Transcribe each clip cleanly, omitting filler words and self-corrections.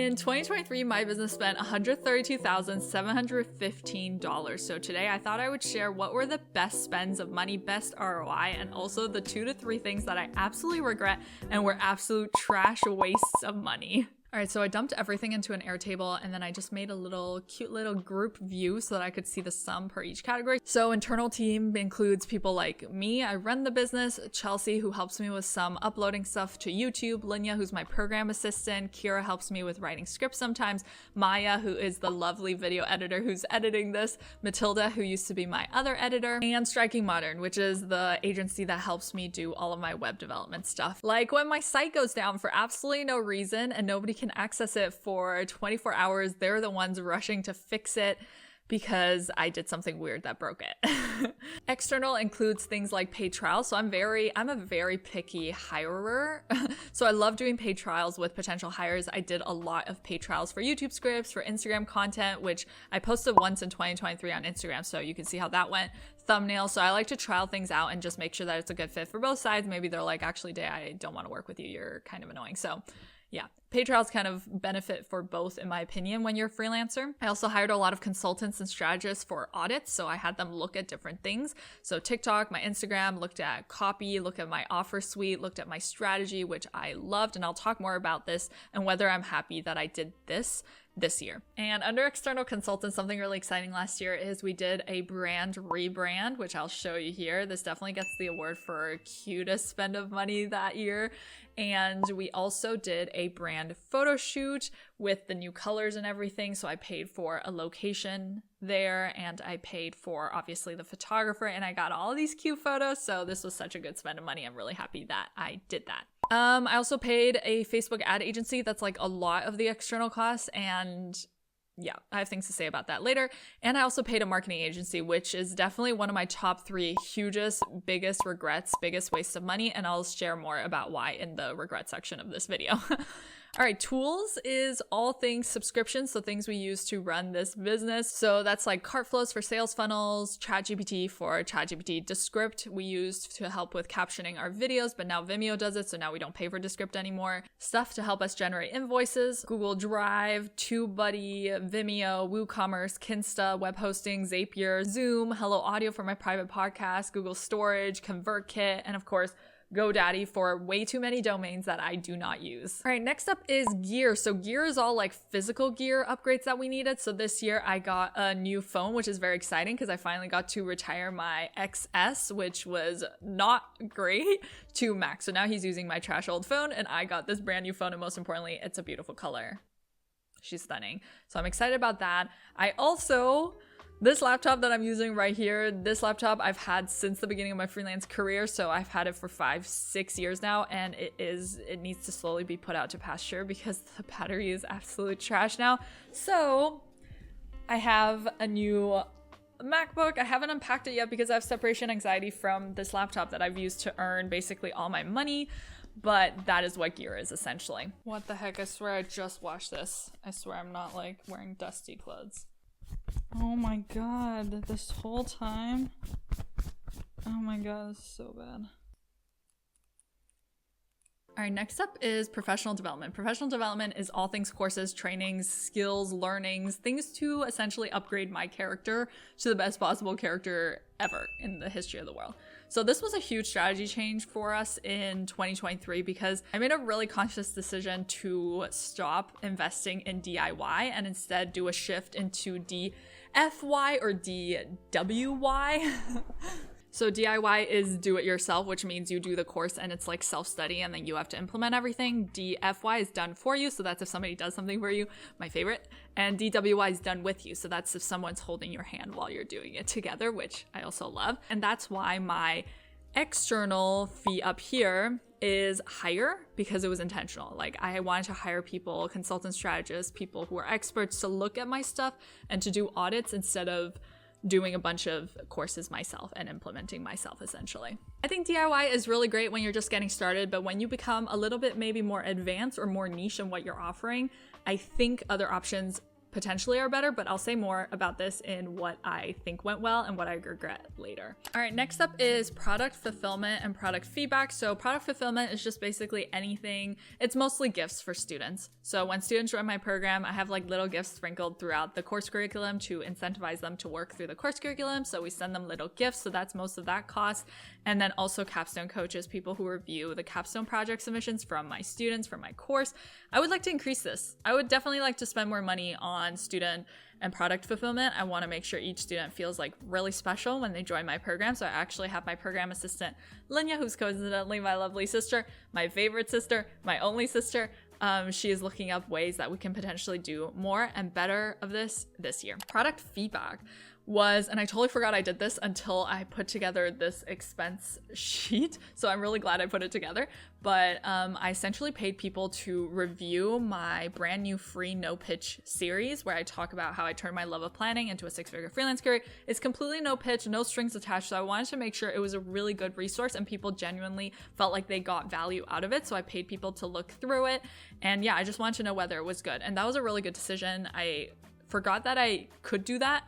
In 2023, my business spent $132,715. So today I thought I would share what were the best spends of money, best ROI, and also the 2 to 3 things that I absolutely regret and were absolute trash wastes of money. All right, so I dumped everything into an Airtable and then I just made a cute little group view so that I could see the sum per each category. So internal team includes people like me, I run the business, Chelsea, who helps me with some uploading stuff to YouTube, Linya, who's my program assistant, Kira helps me with writing scripts sometimes, Maya, who is the lovely video editor who's editing this, Matilda, who used to be my other editor, and Striking Modern, which is the agency that helps me do all of my web development stuff. Like when my site goes down for absolutely no reason and nobody can access it for 24 hours, they're the ones rushing to fix it because I did something weird that broke it. External includes things like paid trials. So I'm a very picky hirer. So I love doing paid trials with potential hires. I did a lot of paid trials for YouTube scripts, for Instagram content, which I posted once in 2023 on Instagram. So you can see how that went. Thumbnails. So I like to trial things out and just make sure that it's a good fit for both sides. Maybe they're like, actually, Day, I don't want to work with you. You're kind of annoying. So yeah, paid trials kind of benefit for both, in my opinion, when you're a freelancer. I also hired a lot of consultants and strategists for audits, so I had them look at different things. So TikTok, my Instagram, looked at copy, looked at my offer suite, looked at my strategy, which I loved, and I'll talk more about this and whether I'm happy that I did this year. And under external consultants, something really exciting last year is we did a brand rebrand, which I'll show you here. This definitely gets the award for cutest spend of money that year. And we also did a brand photo shoot with the new colors and everything. So I paid for a location there and I paid for obviously the photographer and I got all these cute photos. So this was such a good spend of money. I'm really happy that I did that. I also paid a Facebook ad agency. That's like a lot of the external costs, and yeah, I have things to say about that later. And I also paid a marketing agency, which is definitely one of my top 3 biggest regrets, biggest waste of money. And I'll share more about why in the regret section of this video. All right, tools is all things subscriptions, so things we use to run this business. So that's like cart flows for sales funnels, ChatGPT for ChatGPT Descript we used to help with captioning our videos, but now Vimeo does it, so now we don't pay for Descript anymore. Stuff to help us generate invoices, Google Drive, TubeBuddy, Vimeo, WooCommerce, Kinsta, web hosting, Zapier, Zoom, Hello Audio for my private podcast, Google Storage, ConvertKit, and of course, GoDaddy for way too many domains that I do not use. All right, next up is gear. So gear is all like physical gear upgrades that we needed. So this year I got a new phone, which is very exciting because I finally got to retire my XS, which was not great, to Max. So now he's using my trash old phone and I got this brand new phone, and most importantly, it's a beautiful color. She's stunning. So I'm excited about that. This laptop that I'm using right here, this laptop I've had since the beginning of my freelance career, so I've had it for 5-6 years now, and it needs to slowly be put out to pasture because the battery is absolute trash now. So I have a new MacBook. I haven't unpacked it yet because I have separation anxiety from this laptop that I've used to earn basically all my money, but that is what gear is essentially. What the heck, I swear I just washed this. I swear I'm not like wearing dusty clothes. Oh my god, this whole time? Oh my god, this is so bad. All right, next up is professional development. Professional development is all things courses, trainings, skills, learnings, things to essentially upgrade my character to the best possible character ever in the history of the world. So this was a huge strategy change for us in 2023 because I made a really conscious decision to stop investing in DIY and instead do a shift into DFY or DWY. So DIY is do it yourself, which means you do the course and it's like self-study and then you have to implement everything. DFY is done for you. So that's if somebody does something for you, my favorite. And DWY is done with you. So that's if someone's holding your hand while you're doing it together, which I also love. And that's why my external fee up here is higher because it was intentional. Like I wanted to hire people, consultant strategists, people who are experts to look at my stuff and to do audits instead of doing a bunch of courses myself and implementing myself essentially. I think DIY is really great when you're just getting started, but when you become a little bit maybe more advanced or more niche in what you're offering, I think other options potentially are better, but I'll say more about this in what I think went well and what I regret later. All right, next up is product fulfillment and product feedback. So product fulfillment is just basically anything. It's mostly gifts for students. So when students join my program, I have like little gifts sprinkled throughout the course curriculum to incentivize them to work through the course curriculum. So we send them little gifts. So that's most of that cost. And then also capstone coaches, people who review the capstone project submissions from my students from my course. I would like to increase this. I would definitely like to spend more money on student and product fulfillment. I want to make sure each student feels like really special when they join my program. So I actually have my program assistant, Linya, who's coincidentally my lovely sister, my favorite sister, my only sister. She is looking up ways that we can potentially do more and better of this year. Product feedback was, and I totally forgot I did this until I put together this expense sheet. So I'm really glad I put it together. But I essentially paid people to review my brand new free no pitch series where I talk about how I turned my love of planning into a 6-figure freelance career. It's completely no pitch, no strings attached. So I wanted to make sure it was a really good resource and people genuinely felt like they got value out of it. So I paid people to look through it. And yeah, I just wanted to know whether it was good. And that was a really good decision. I forgot that I could do that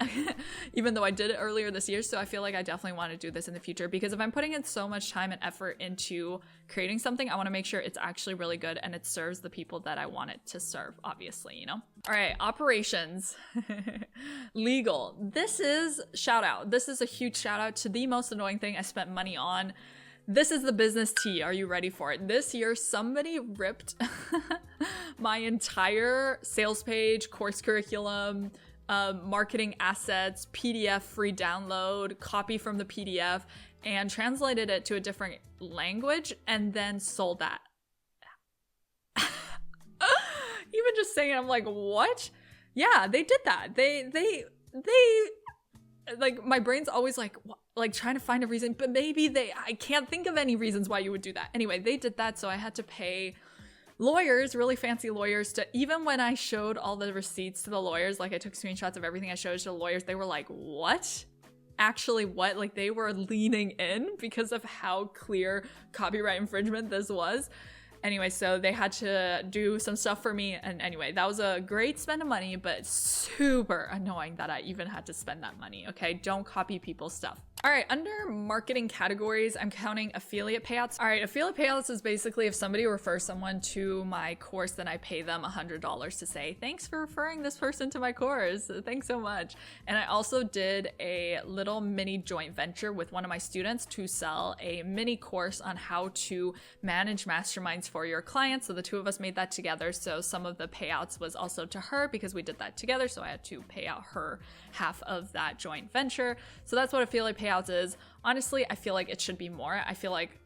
even though I did it earlier this year. So I feel like I definitely want to do this in the future because if I'm putting in so much time and effort into creating something, I want to make sure it's actually really good and it serves the people that I want it to serve, obviously, you know? All right, operations, legal. This is shout out. This is a huge shout out to the most annoying thing I spent money on. This is the business tea. Are you ready for it? This year, somebody ripped my entire sales page, course curriculum, marketing assets, PDF free download, copy from the PDF, and translated it to a different language and then sold that. Even just saying it, I'm like, what? Yeah, they did that. They like, my brain's always like, what? Like trying to find a reason, but maybe I can't think of any reasons why you would do that. Anyway, they did that, so I had to pay lawyers, really fancy lawyers, to, even when I showed all the receipts to the lawyers, like I took screenshots of everything I showed to the lawyers, they were like, what? Actually, what? Like they were leaning in because of how clear copyright infringement this was. Anyway, so they had to do some stuff for me. And anyway, that was a great spend of money, but super annoying that I even had to spend that money. Okay, don't copy people's stuff. All right, under marketing categories, I'm counting affiliate payouts. All right, affiliate payouts is basically if somebody refers someone to my course, then I pay them $100 to say, thanks for referring this person to my course. Thanks so much. And I also did a little mini joint venture with one of my students to sell a mini course on how to manage masterminds for your clients. So the two of us made that together. So some of the payouts was also to her because we did that together. So I had to pay out her half of that joint venture. So that's what affiliate payouts is. Honestly, I feel like it should be more. I feel like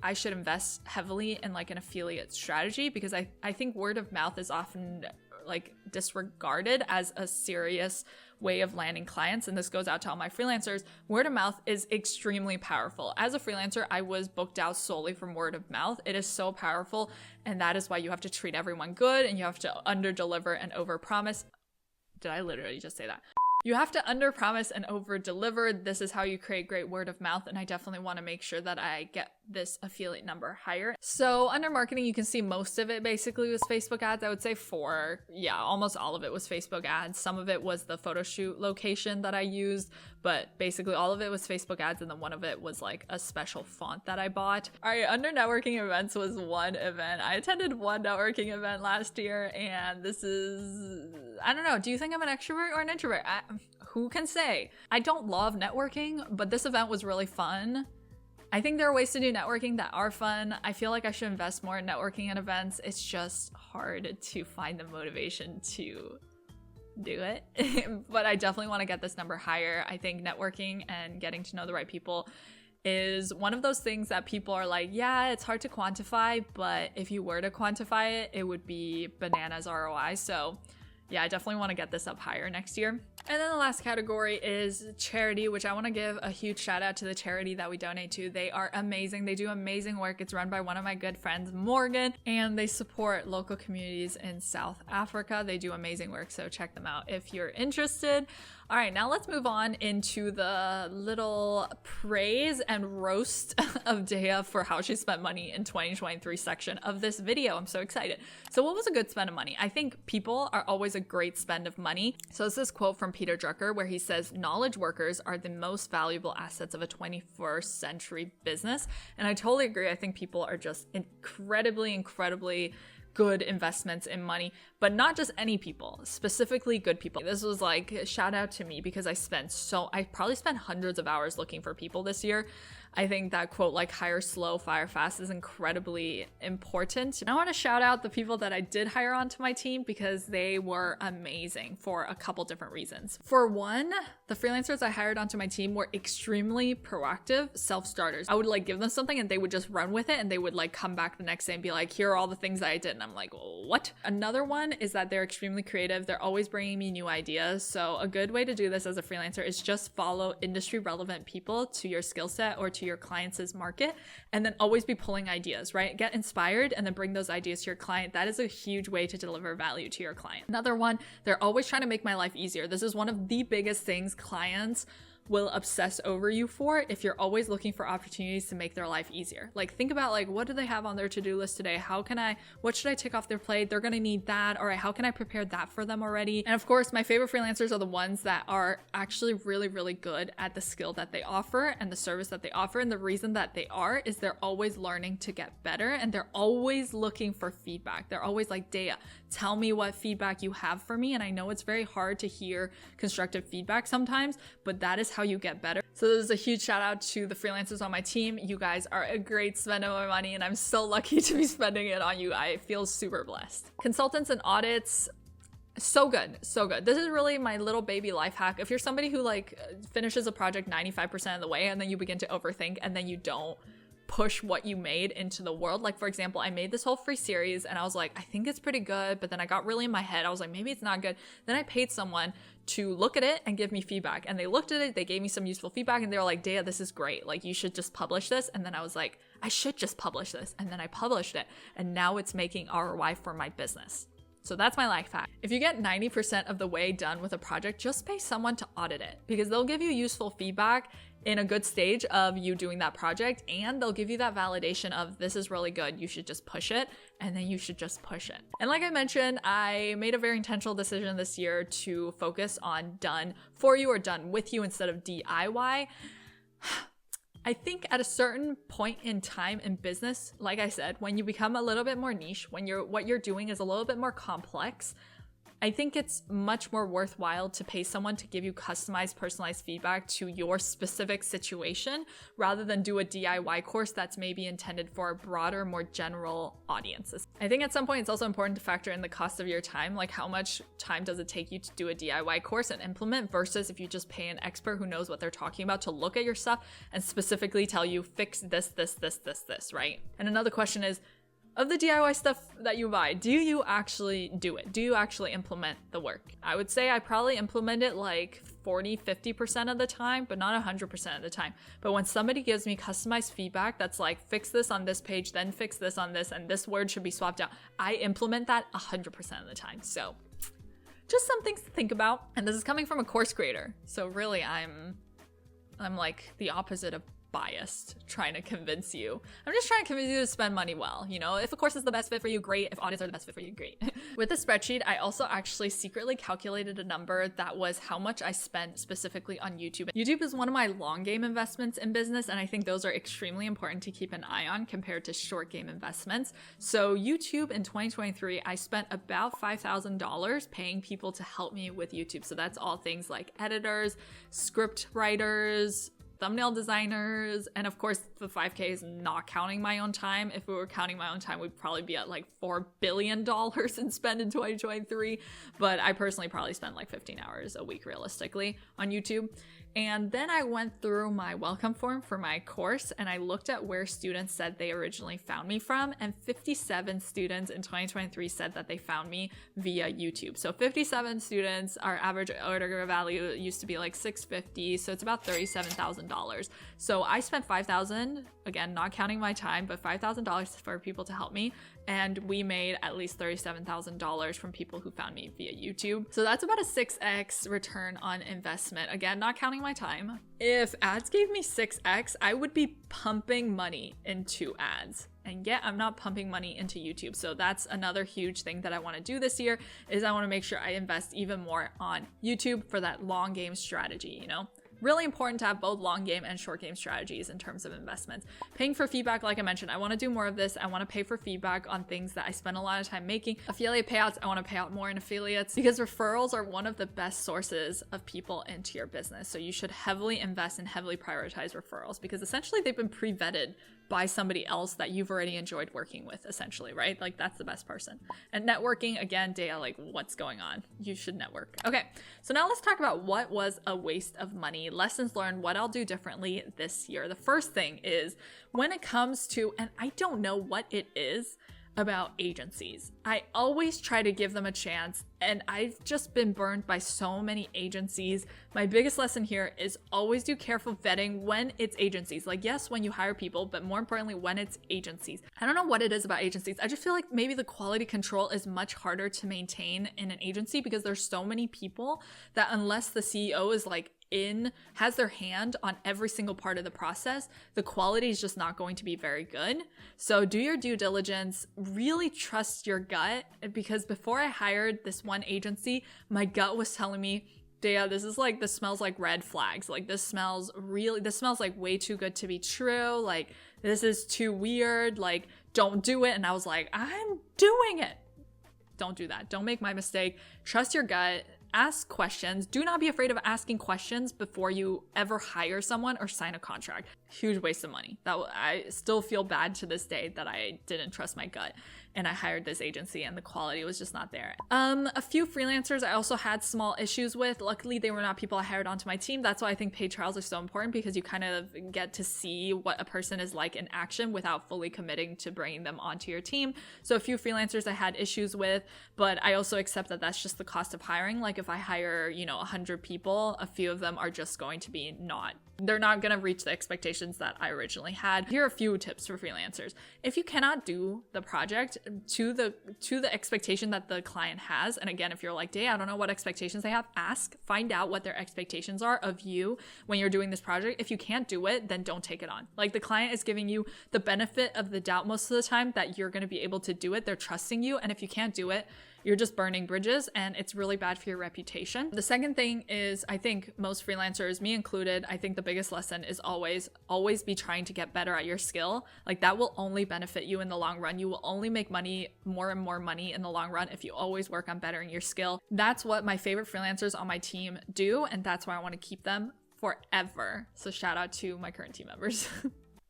I should invest heavily in like an affiliate strategy because I think word of mouth is often like disregarded as a serious way of landing clients. And this goes out to all my freelancers. Word of mouth is extremely powerful. As a freelancer, I was booked out solely from word of mouth. It is so powerful. And that is why you have to treat everyone good and you have to under deliver and over promise. Did I literally just say that? You have to under promise and over deliver. This is how you create great word of mouth. And I definitely want to make sure that I get this affiliate number higher. So under marketing, you can see most of it basically was Facebook ads. I would say almost all of it was Facebook ads. Some of it was the photo shoot location that I used, but basically all of it was Facebook ads. And then one of it was like a special font that I bought. All right, under networking events was one event. I attended one networking event last year and this is, I don't know. Do you think I'm an extrovert or an introvert? Who can say? I don't love networking, but this event was really fun. I think there are ways to do networking that are fun. I feel like I should invest more in networking and events. It's just hard to find the motivation to do it. But I definitely want to get this number higher. I think networking and getting to know the right people is one of those things that people are like, yeah, it's hard to quantify, but if you were to quantify it, it would be bananas ROI. So yeah, I definitely want to get this up higher next year. And then the last category is charity, which I want to give a huge shout out to the charity that we donate to. They are amazing. They do amazing work. It's run by one of my good friends, Morgan, and they support local communities in South Africa. They do amazing work, so check them out if you're interested. All right, now let's move on into the little praise and roast of Dea for how she spent money in 2023 section of this video. I'm so excited. So what was a good spend of money? I think people are always a great spend of money. So this is a quote from Peter Drucker where he says, knowledge workers are the most valuable assets of a 21st century business. And I totally agree. I think people are just incredibly good investments in money, but not just any people, specifically good people. This was like a shout out to me because I probably spent hundreds of hours looking for people this year. I think that quote, like hire slow, fire fast, is incredibly important. And I want to shout out the people that I did hire onto my team because they were amazing for a couple different reasons. For one, the freelancers I hired onto my team were extremely proactive self-starters. I would like give them something and they would just run with it, and they would like come back the next day and be like, here are all the things that I did. And I'm like, what? Another one is that they're extremely creative. They're always bringing me new ideas. So a good way to do this as a freelancer is just follow industry relevant people to your skill set or to your clients' market, and then always be pulling ideas, right? Get inspired and then bring those ideas to your client. That is a huge way to deliver value to your client. Another one, they're always trying to make my life easier. This is one of the biggest things clients will obsess over you for if you're always looking for opportunities to make their life easier. Like think about like, what do they have on their to-do list today? What should I take off their plate? They're gonna need that. All right, how can I prepare that for them already? And of course, my favorite freelancers are the ones that are actually really good at the skill that they offer and the service that they offer. And the reason that they are is they're always learning to get better, and they're always looking for feedback. They're always like, Dea, tell me what feedback you have for me. And I know it's very hard to hear constructive feedback sometimes, but that is how you get better. So this is a huge shout out to the freelancers on my team. You guys are a great spend of my money, and I'm so lucky to be spending it on you. I feel super blessed. Consultants and audits, so good. This is really my little baby life hack. If you're somebody who like finishes a project 95% of the way and then you begin to overthink and then you don't push what you made into the world. Like for example, I made this whole free series and I was like, I think it's pretty good, but then I got really in my head. I was like, maybe it's not good. Then I paid someone to look at it and give me feedback, and they looked at it, they gave me some useful feedback, and they were like, Dea, this is great. Like you should just publish this. And then I was like, I should just publish this. And then I published it, and now it's making ROI for my business. So that's my life hack. If you get 90% of the way done with a project, just pay someone to audit it, because they'll give you useful feedback in a good stage of you doing that project, and they'll give you that validation of this is really good, you should just push it, and then you should just push it. And like I mentioned, I made a very intentional decision this year to focus on done for you or done with you instead of DIY. I think at a certain point in time in business, like I said, when you become a little bit more niche, when what you're doing is a little bit more complex, I think it's much more worthwhile to pay someone to give you customized, personalized feedback to your specific situation rather than do a DIY course that's maybe intended for a broader, more general audiences. I think at some point it's also important to factor in the cost of your time, like how much time does it take you to do a DIY course and implement versus if you just pay an expert who knows what they're talking about to look at your stuff and specifically tell you fix this, right? And another question is, of the DIY stuff that you buy, do you actually do it? Do you actually implement the work? I would say I probably implement it like 40-50% of the time, but not 100% of the time. But when somebody gives me customized feedback that's like, fix this on this page, then fix this on this, and this word should be swapped out, I implement that 100% of the time. So just some things to think about. And this is coming from a course creator. So really I'm like the opposite of biased trying to convince you. I'm just trying to convince you to spend money well. You know, if a course is the best fit for you, great. If audits are the best fit for you, great. With the spreadsheet, I also actually secretly calculated a number that was how much I spent specifically on YouTube. YouTube is one of my long game investments in business, and I think those are extremely important to keep an eye on compared to short game investments. So YouTube in 2023, I spent about $5,000 paying people to help me with YouTube. So that's all things like editors, script writers, thumbnail designers, and of course the 5K is not counting my own time. If we were counting my own time, we'd probably be at like $4 billion in spend in 2023, but I personally probably spent like 15 hours a week realistically on YouTube. And then I went through my welcome form for my course and I looked at where students said they originally found me from, and 57 students in 2023 said that they found me via YouTube. So 57 students, our average order value used to be like $650, so it's about $37,000. So I spent $5,000, again, not counting my time, but $5,000 for people to help me. and we made at least $37,000 from people who found me via YouTube. So that's about a 6x return on investment. Again, not counting my time. If ads gave me 6x, I would be pumping money into ads. And yet I'm not pumping money into YouTube. So that's another huge thing that I want to do this year, is I want to make sure I invest even more on YouTube for that long game strategy, you know? Really important to have both long game and short game strategies in terms of investments. Paying for feedback, like I mentioned, I want to do more of this. I want to pay for feedback on things that I spend a lot of time making. Affiliate payouts, I want to pay out more in affiliates, because referrals are one of the best sources of people into your business. So you should heavily invest and heavily prioritize referrals, because essentially they've been pre-vetted by somebody else that you've already enjoyed working with, essentially, right? Like that's the best person. And networking, again, Dea, like what's going on? You should network. Okay, so now let's talk about what was a waste of money, lessons learned, what I'll do differently this year. The first thing is when it comes to, and I don't know what it is about agencies. I always try to give them a chance, and I've just been burned by so many agencies. My biggest lesson here is always do careful vetting when it's agencies. Like, yes, when you hire people, but more importantly, when it's agencies. I don't know what it is about agencies. I just feel like maybe the quality control is much harder to maintain in an agency, because there's so many people that unless the CEO is like has their hand on every single part of the process, the quality is just not going to be very good. So do your due diligence, really trust your gut, because before I hired this one agency, my gut was telling me, Dea, this smells like red flags. Like this smells like way too good to be true. Like this is too weird. Like don't do it. And I was like, I'm doing it. Don't do that. Don't make my mistake. Trust your gut. Ask questions. Do not be afraid of asking questions before you ever hire someone or sign a contract. Huge waste of money. I still feel bad to this day that I didn't trust my gut and I hired this agency and the quality was just not there. A few freelancers I also had small issues with. Luckily, they were not people I hired onto my team. That's why I think paid trials are so important, because you kind of get to see what a person is like in action without fully committing to bringing them onto your team. So a few freelancers I had issues with, but I also accept that that's just the cost of hiring. Like if I hire, 100 people, a few of them are just going to be they're not going to reach the expectations that I originally had. Here are a few tips for freelancers. If you cannot do the project to the expectation that the client has, and again, if you're like, Dang, I don't know what expectations they have, find out what their expectations are of you when you're doing this project. If you can't do it, then don't take it on. Like the client is giving you the benefit of the doubt most of the time that you're going to be able to do it. They're trusting you. And if you can't do it, you're just burning bridges, and it's really bad for your reputation. The second thing is, I think most freelancers, me included, I think the biggest lesson is always be trying to get better at your skill. Like that will only benefit you in the long run. You will only make money, more and more money in the long run if you always work on bettering your skill. That's what my favorite freelancers on my team do, and that's why I want to keep them forever. So shout out to my current team members.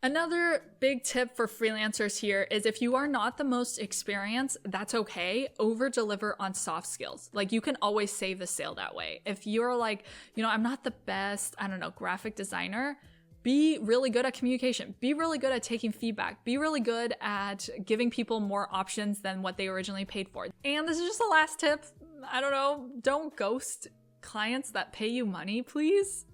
Another big tip for freelancers here is if you are not the most experienced, that's okay. Over deliver on soft skills. Like you can always save the sale that way. If you're like, I'm not the best, graphic designer, be really good at communication. Be really good at taking feedback. Be really good at giving people more options than what they originally paid for. And this is just the last tip. Don't ghost clients that pay you money, please.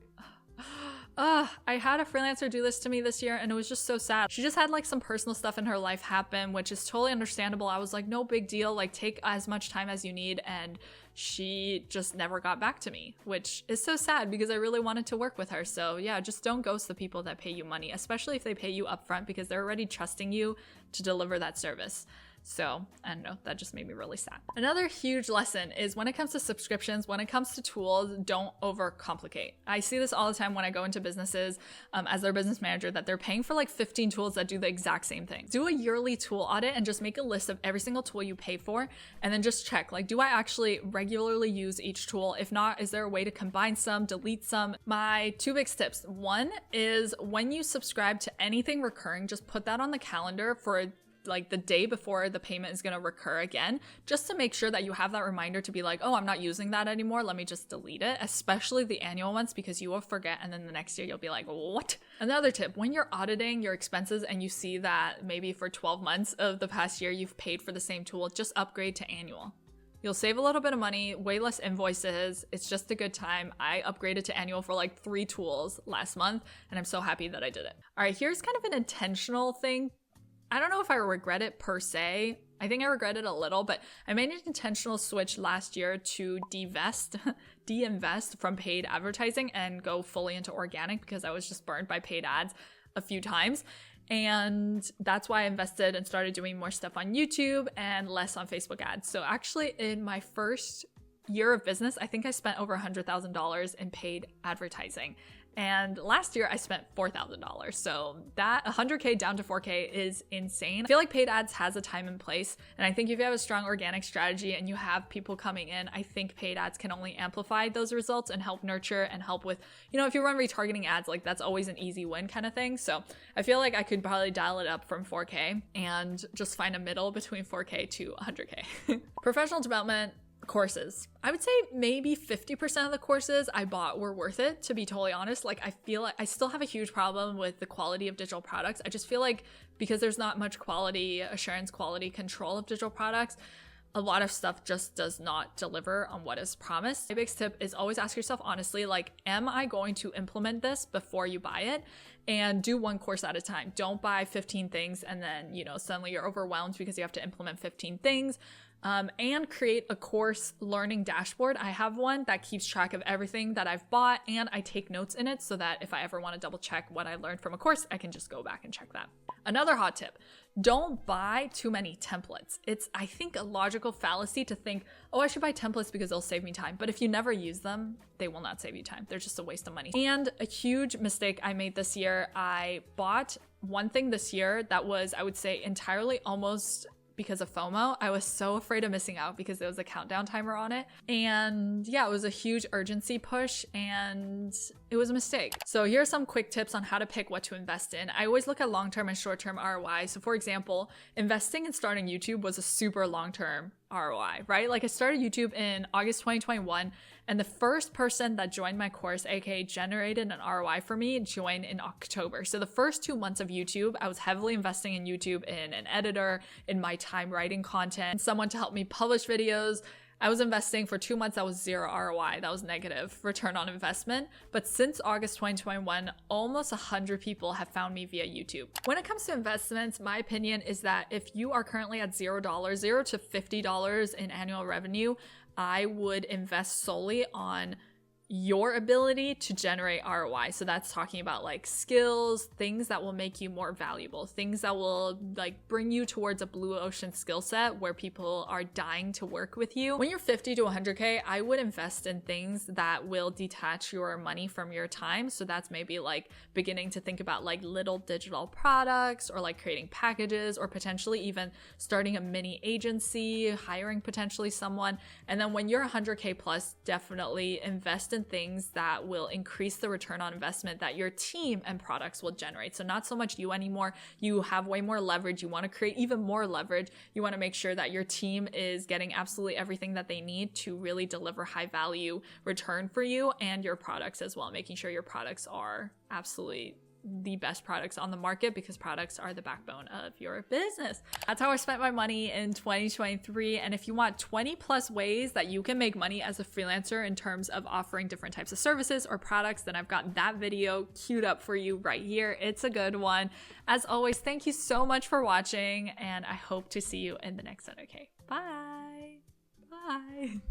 I had a freelancer do this to me this year, and it was just so sad. She just had like some personal stuff in her life happen, which is totally understandable. I was like, no big deal, like take as much time as you need. And she just never got back to me, which is so sad because I really wanted to work with her. So yeah, just don't ghost the people that pay you money, especially if they pay you upfront, because they're already trusting you to deliver that service. So I don't know, that just made me really sad. Another huge lesson is when it comes to subscriptions, when it comes to tools, don't overcomplicate. I see this all the time when I go into businesses as their business manager, that they're paying for like 15 tools that do the exact same thing. Do a yearly tool audit and just make a list of every single tool you pay for, and then just check, like, do I actually regularly use each tool? If not, is there a way to combine some, delete some? My two big tips. One is when you subscribe to anything recurring, just put that on the calendar for like the day before the payment is going to recur again, just to make sure that you have that reminder to be like, oh, I'm not using that anymore. Let me just delete it, especially the annual ones, because you will forget. And then the next year you'll be like, what? Another tip, when you're auditing your expenses and you see that maybe for 12 months of the past year, you've paid for the same tool, just upgrade to annual. You'll save a little bit of money, way less invoices. It's just a good time. I upgraded to annual for like 3 tools last month, and I'm so happy that I did it. All right, here's kind of an intentional thing. I don't know if I regret it per se. I think I regret it a little, but I made an intentional switch last year to de-invest from paid advertising and go fully into organic because I was just burned by paid ads a few times. And that's why I invested and started doing more stuff on YouTube and less on Facebook ads. So actually in my first year of business, I think I spent over $100,000 in paid advertising. And last year I spent $4,000. So that 100K down to 4K is insane. I feel like paid ads has a time and place. And I think if you have a strong organic strategy and you have people coming in, I think paid ads can only amplify those results and help nurture and help with, if you run retargeting ads, like that's always an easy win kind of thing. So I feel like I could probably dial it up from 4K and just find a middle between 4K to 100K. Professional development courses. I would say maybe 50% of the courses I bought were worth it, to be totally honest. Like I feel like I still have a huge problem with the quality of digital products. I just feel like because there's not much quality assurance, quality control of digital products, a lot of stuff just does not deliver on what is promised. My biggest tip is always ask yourself honestly, like, am I going to implement this before you buy it? And do one course at a time. Don't buy 15 things and then, suddenly you're overwhelmed because you have to implement 15 things. And create a course learning dashboard. I have one that keeps track of everything that I've bought, and I take notes in it so that if I ever want to double check what I learned from a course, I can just go back and check that. Another hot tip, don't buy too many templates. It's, I think, a logical fallacy to think, oh, I should buy templates because they'll save me time. But if you never use them, they will not save you time. They're just a waste of money. And a huge mistake I made this year, I bought one thing this year that was, I would say, entirely almost because of FOMO. I was so afraid of missing out because there was a countdown timer on it. And yeah, it was a huge urgency push and it was a mistake. So here are some quick tips on how to pick what to invest in. I always look at long-term and short-term ROI. So for example, investing and starting YouTube was a super long-term ROI, right? Like I started YouTube in August 2021 and the first person that joined my course, aka generated an ROI for me, joined in October. So the first 2 months of YouTube, I was heavily investing in YouTube, in an editor, in my time writing content, someone to help me publish videos. I was investing for 2 months, that was zero ROI, that was negative return on investment. But since August 2021, almost 100 people have found me via YouTube. When it comes to investments, my opinion is that if you are currently at $0 to $50 in annual revenue, I would invest solely on your ability to generate ROI. So that's talking about like skills, things that will make you more valuable, things that will like bring you towards a blue ocean skill set where people are dying to work with you. When you're 50 to 100K, I would invest in things that will detach your money from your time. So that's maybe like beginning to think about like little digital products or like creating packages or potentially even starting a mini agency, hiring potentially someone. And then when you're 100K plus, definitely invest in things that will increase the return on investment that your team and products will generate. So not so much you anymore. You have way more leverage. You want to create even more leverage. You want to make sure that your team is getting absolutely everything that they need to really deliver high value return for you and your products as well, making sure your products are absolutely the best products on the market because products are the backbone of your business. That's how I spent my money in 2023. And if you want 20 plus ways that you can make money as a freelancer in terms of offering different types of services or products, then I've got that video queued up for you right here. It's a good one. As always, thank you so much for watching and I hope to see you in the next one. Okay, bye. Bye.